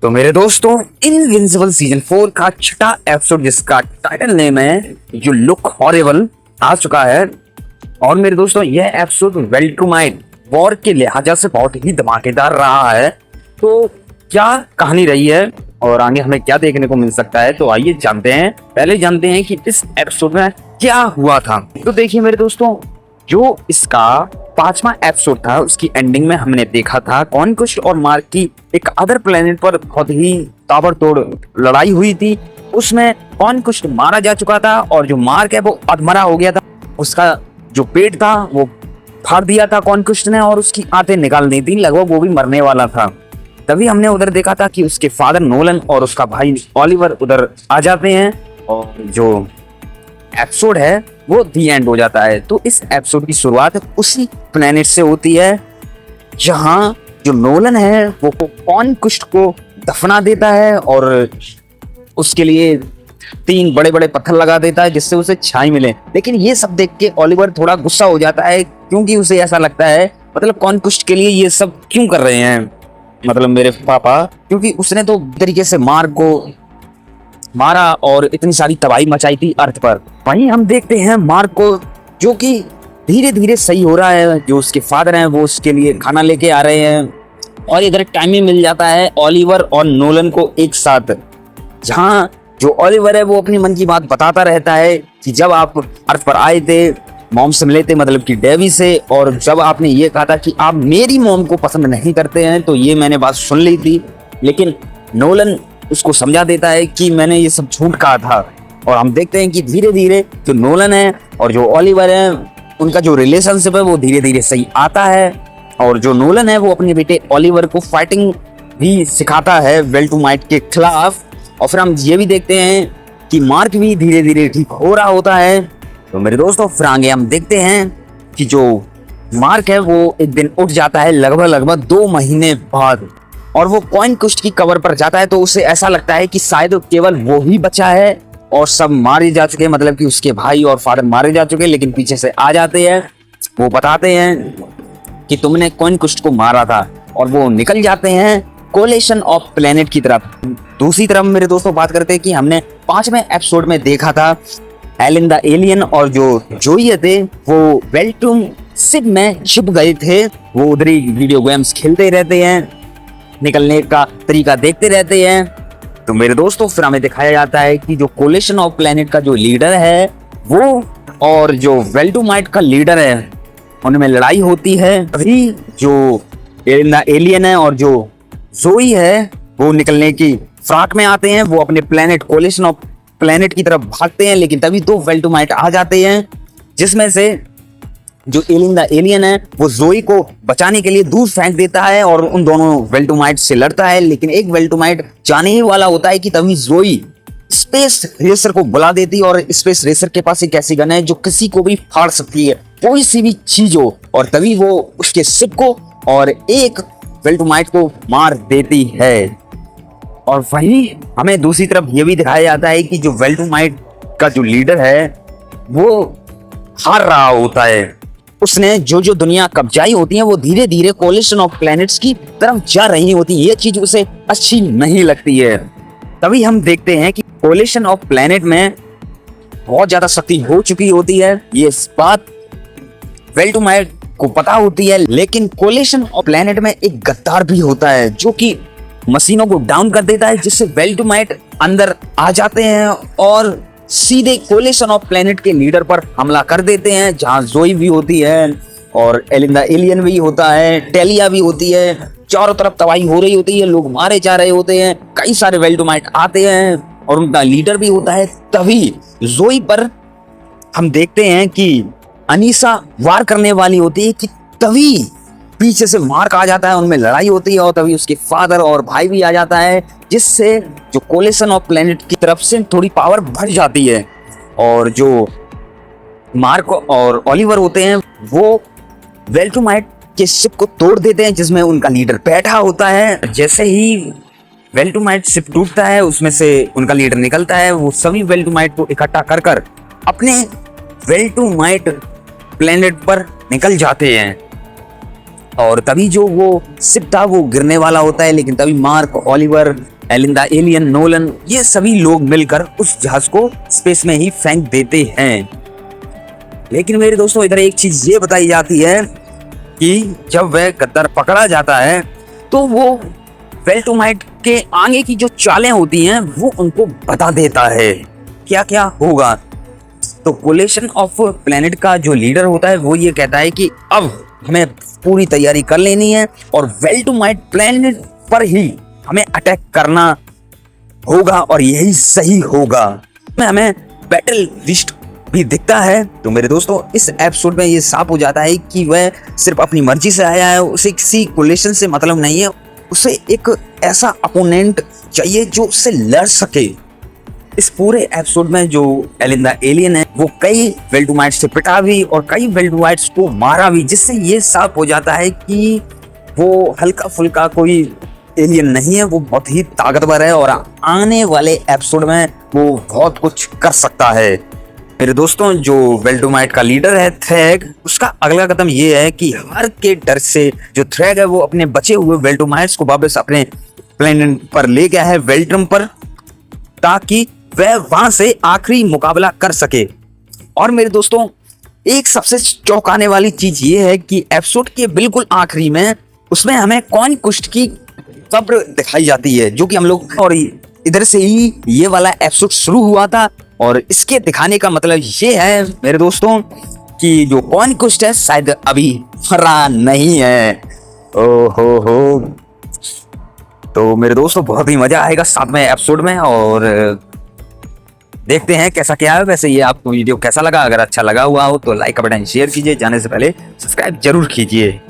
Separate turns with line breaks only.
तो मेरे दोस्तों, इनविंसिबल सीजन 4 का छठा एपिसोड जिसका टाइटल नेम है यू लुक हॉरिबल आ चुका है। और मेरे दोस्तों, यह एपिसोड वेल्ट्रूमाइट वॉर के लिहाजा से बहुत ही धमाकेदार रहा है। तो क्या कहानी रही है और आगे हमें क्या देखने को मिल सकता है, तो आइए जानते हैं। पहले जानते हैं कि इस एपिसोड में क्या हुआ था। तो देखिए मेरे दोस्तों, जो इसका 5वां एपिसोड था उसकी एंडिंग में हमने देखा था कॉन्क्वेस्ट और मार्क की एक अदर प्लेनेट पर बहुत ही ताबड़तोड़ लड़ाई हुई थी। उसमें कॉन्क्वेस्ट मारा जा चुका था और जो मार्क है वो अधमरा हो गया था। उसका जो पेट था वो फाड़ दिया था कॉन्क्वेस्ट ने और उसकी आंतें निकाल दी थी, लगभग वो भी मरने वाला था। तभी हमने उधर देखा था कि उसके फादर नोलन और उसका भाई ओलिवर उधर आ जाते हैं और जो एपिसोड है वो दी एंड हो जाता है। तो इस एपिसोड की शुरुआत उसी प्लेनेट से होती है जहां जो नोलन है वो कॉन्क्वेस्ट को दफना देता है और उसके लिए 3 बड़े बड़े पत्थर लगा देता है जिससे उसे छाई मिले। लेकिन ये सब देख के ओलिवर थोड़ा गुस्सा हो जाता है, क्योंकि उसे ऐसा लगता है मतलब कॉन्क्वेस्ट के लिए ये सब क्यों कर रहे हैं, मतलब मेरे पापा, क्योंकि उसने तो तरीके से मार्क को मारा और इतनी सारी तबाही मचाई थी अर्थ पर। वहीं हम देखते हैं मार्क को जो कि धीरे धीरे सही हो रहा है। जो उसके फादर हैं वो उसके लिए खाना लेके आ रहे हैं और इधर टाइम ही मिल जाता है ओलिवर और नोलन को एक साथ, जहां जो ओलिवर है वो अपनी मन की बात बताता रहता है कि जब आप अर्थ पर आए थे मॉम से मिले थे, मतलब कि डेवी से, और जब आपने ये कहा था कि आप मेरी मॉम को पसंद नहीं करते हैं, तो ये मैंने बात सुन ली थी। लेकिन नोलन उसको समझा देता है कि मैंने ये सब झूठ कहा था। और हम देखते हैं कि धीरे धीरे जो नोलन है और जो ओलिवर है उनका जो रिलेशनशिप है वो धीरे धीरे सही आता है। और जो नोलन है वो अपने बेटे ओलिवर को फाइटिंग भी सिखाता है वेल्ट्रूमाइट के खिलाफ। और फिर हम ये भी देखते हैं कि मार्क भी धीरे धीरे ठीक हो रहा होता है। तो मेरे दोस्तों, फिर आगे हम देखते हैं कि जो मार्क है वो एक दिन उठ जाता है लगभग 2 महीने बाद, और वो कॉन्क्वेस्ट की कवर पर जाता है। तो उसे ऐसा लगता है कि शायद केवल वो ही बचा है और सब मारे जा चुके हैं, मतलब कि उसके भाई और फादर मारे जा चुके हैं। लेकिन पीछे से आ जाते हैं, वो बताते हैं कि तुमने कॉन्क्वेस्ट को मारा था, और वो निकल जाते हैं कोलेशन ऑफ प्लेनेट की तरफ। दूसरी तरफ मेरे दोस्तों बात करते हैं कि हमने 5वें एपिसोड में देखा था एलिन द एलियन और जो जोई थे वो वेल्ट्रूम शिप में छिप गए थे। वो उधर ही वीडियो गेम्स खेलते रहते हैं, निकलने का तरीका देखते रहते हैं। तो मेरे दोस्तों, फिर हमें दिखाया जाता है कि जो कोलेशन ऑफ प्लेनेट का जो लीडर है वो और जो वेल्ट्रूमाइट का लीडर है उनमें लड़ाई होती है। अभी जो एलियन है और जो जोई है वो निकलने की फ्राक में आते हैं। वो अपने प्लेनेट कोलेशन ऑफ प्लेनेट की तरफ भागते हैं, लेकिन तभी 2 वेल्ट्रूमाइट आ जाते हैं, जिसमें से जो एलिन द एलियन है वो जोई को बचाने के लिए दूर फेंक देता है और उन दोनों वेल्ट्रूमाइट से लड़ता है। लेकिन एक वेल्ट्रूमाइट जाने ही वाला होता है कि तभी जोई स्पेस रेसर को बुला देती है, और स्पेस रेसर के पास एक ऐसी गन है जो किसी को भी फाड़ सकती है, कोई सी भी चीज हो। और तभी वो उसके शिप को और एक वेल्ट्रूमाइट को मार देती है। और वहीं हमें दूसरी तरफ ये भी दिखाया जाता है कि जो वेल्ट्रूमाइट का जो लीडर है वो हार रहा होता है। उसने जो जो दुनिया कब्जाई होती है वो धीरे धीरे कोलिशन ऑफ प्लैनेट्स की तरफ जा रही होती है। ये चीज उसे अच्छी नहीं लगती है। तभी हम देखते हैं कि कोलिशन ऑफ प्लैनेट में बहुत ज्यादा शक्ति हो चुकी होती है। ये बात वेल्ट्रूमाइट को पता होती है, लेकिन कोलिशन ऑफ प्लैनेट में एक गद्दार भी होता है जो कि मशीनों को डाउन कर देता है, जिससे वेल्ट्रूमाइट अंदर आ जाते हैं और सीधे कोलिशन ऑफ प्लेनेट के लीडर पर हमला कर देते हैं, जहां जोई भी होती है और एलिन द एलियन भी होता है, टेलिया भी होती है। चारों तरफ तबाही हो रही होती है, लोग मारे जा रहे होते हैं, कई सारे वेल्ट्रूमाइट आते हैं और उनका लीडर भी होता है। तभी जोई पर हम देखते हैं कि अनीसा वार करने वाली होती है कि तभी पीछे से मार्क आ जाता है, उनमें लड़ाई होती है और तभी उसके फादर और भाई भी आ जाता है, जिससे जो कोलिशन ऑफ प्लेनेट की तरफ से थोड़ी पावर बढ़ जाती है। और जो मार्क और ओलिवर होते हैं वो वेल्ट्रूमाइट के शिप को तोड़ देते हैं जिसमें उनका लीडर बैठा होता है। जैसे ही वेल्ट्रूमाइट शिप टूटता है उसमें से उनका लीडर निकलता है। वो सभी वेल्ट्रूमाइट को इकट्ठा कर कर अपने वेल्ट्रूमाइट प्लेनेट पर निकल जाते हैं। और तभी जो वो शिप था वो गिरने वाला होता है, लेकिन तभी मार्क, ओलिवर, एलिंदा, एलियन, नोलन, ये सभी लोग मिलकर उस जहाज को स्पेस में ही फेंक देते हैं। लेकिन मेरे दोस्तों इधर एक चीज ये बताई जाती है कि जब वह गद्दार पकड़ा जाता है तो वो वेल्टुमाइट के आगे की जो चालें होती हैं वो उनको बता देता है क्या क्या होगा। तो कोलेशन ऑफ प्लेनेट का जो लीडर होता है वो ये कहता है कि अब हमें पूरी तैयारी कर लेनी है और वेल्टुमाइट प्लेनेट पर ही हमें अटैक करना होगा और यही सही होगा। हमें बैटल लिस्ट भी दिखता है। तो मेरे दोस्तों इस एपिसोड में ये साफ हो जाता है कि वह सिर्फ अपनी मर्जी से आया है, उसे किसी कोलेशन से मतलब नहीं है, उसे एक ऐसा अपोनेंट चाहिए जो उससे लड़ सके। इस पूरे एपिसोड में जो एलिंदा एलियन है वो कई वेल्टुमाइट्स से पिटा भी और कई वेल्टुमाइट्स को मारा भी, जिससे ये साफ हो जाता है कि वो हल्का फुल्का कोई एलियन नहीं है, वो बहुत ही ताकतवर है और आने वाले एपिसोड में वो बहुत कुछ कर सकता है। मेरे दोस्तों जो वेल्टुमाइट का लीडर है थ्रैग, उसका अगला कदम ये है कि हार के डर से जो थ्रैग है वो अपने बचे हुए वेल्टुमाइट्स को वापस अपने प्लेनेट पर ले गया है, वेल्ट्रम पर, ताकि वह वहां से आखिरी मुकाबला कर सके। और मेरे दोस्तों एक सबसे चौंकाने वाली चीज ये है कि एपिसोड के बिल्कुल आखिरी में उसमें हमें कॉइन कुस्ट की कब्र दिखाई जाती है, जो कि हम लोग और इधर से ही ये वाला एपिसोड शुरू हुआ था। और इसके दिखाने का मतलब ये है मेरे दोस्तों कि जो कॉइन कुस्ट है शायद अभी मरा नहीं है। ओहो हो। तो मेरे दोस्तों बहुत ही मजा आएगा 7वें एपिसोड में और देखते हैं कैसा क्या है। वैसे ये आपको वीडियो कैसा लगा, अगर अच्छा लगा हुआ हो तो लाइक का बटन शेयर कीजिए, जाने से पहले सब्सक्राइब जरूर कीजिए।